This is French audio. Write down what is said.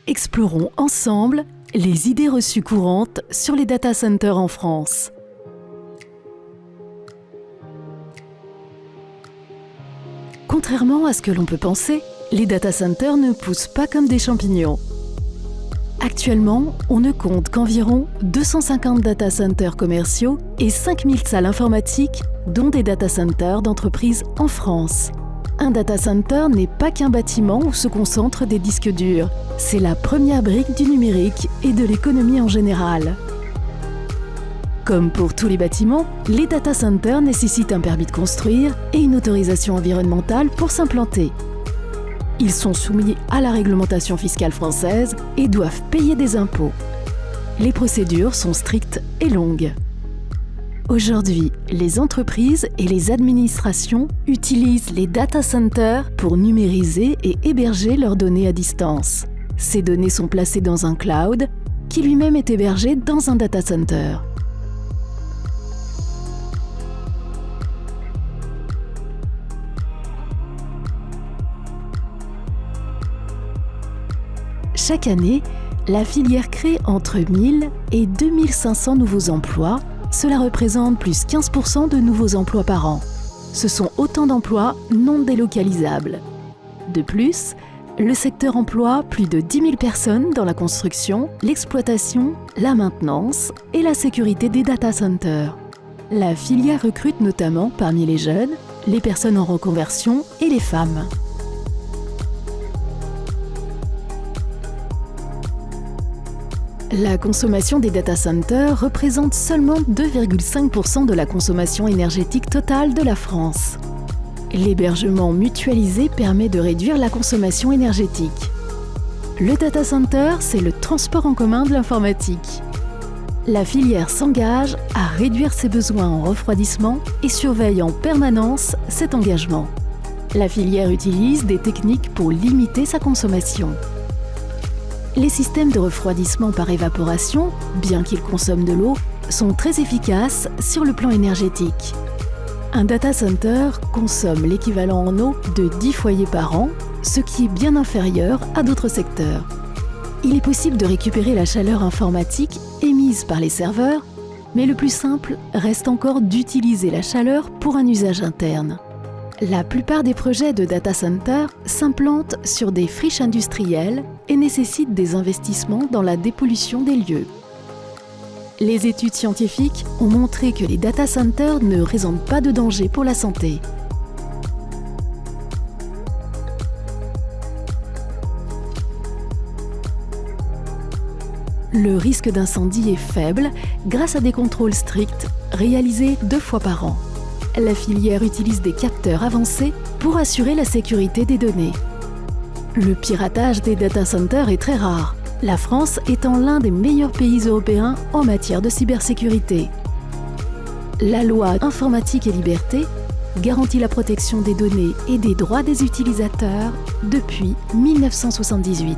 explorons ensemble les idées reçues courantes sur les data centers en France. Contrairement à ce que l'on peut penser, les data centers ne poussent pas comme des champignons. Actuellement, on ne compte qu'environ 250 data centers commerciaux et 5000 salles informatiques, dont des data centers d'entreprises en France. Un data center n'est pas qu'un bâtiment où se concentrent des disques durs. C'est la première brique du numérique et de l'économie en général. Comme pour tous les bâtiments, les data centers nécessitent un permis de construire et une autorisation environnementale pour s'implanter. Ils sont soumis à la réglementation fiscale française et doivent payer des impôts. Les procédures sont strictes et longues. Aujourd'hui, les entreprises et les administrations utilisent les data centers pour numériser et héberger leurs données à distance. Ces données sont placées dans un cloud qui lui-même est hébergé dans un data center. Chaque année, la filière crée entre 1000 et 2500 nouveaux emplois. Cela représente plus 15% de nouveaux emplois par an. Ce sont autant d'emplois non délocalisables. De plus, le secteur emploie plus de 10 000 personnes dans la construction, l'exploitation, la maintenance et la sécurité des data centers. La filière recrute notamment parmi les jeunes, les personnes en reconversion et les femmes. La consommation des data centers représente seulement 2,5% de la consommation énergétique totale de la France. L'hébergement mutualisé permet de réduire la consommation énergétique. Le data center, c'est le transport en commun de l'informatique. La filière s'engage à réduire ses besoins en refroidissement et surveille en permanence cet engagement. La filière utilise des techniques pour limiter sa consommation. Les systèmes de refroidissement par évaporation, bien qu'ils consomment de l'eau, sont très efficaces sur le plan énergétique. Un data center consomme l'équivalent en eau de 10 foyers par an, ce qui est bien inférieur à d'autres secteurs. Il est possible de récupérer la chaleur informatique émise par les serveurs, mais le plus simple reste encore d'utiliser la chaleur pour un usage interne. La plupart des projets de data center s'implantent sur des friches industrielles et nécessitent des investissements dans la dépollution des lieux. Les études scientifiques ont montré que les data centers ne présentent pas de danger pour la santé. Le risque d'incendie est faible grâce à des contrôles stricts réalisés 2 fois par an. La filière utilise des capteurs avancés pour assurer la sécurité des données. Le piratage des data centers est très rare, la France étant l'un des meilleurs pays européens en matière de cybersécurité. La loi Informatique et Liberté garantit la protection des données et des droits des utilisateurs depuis 1978.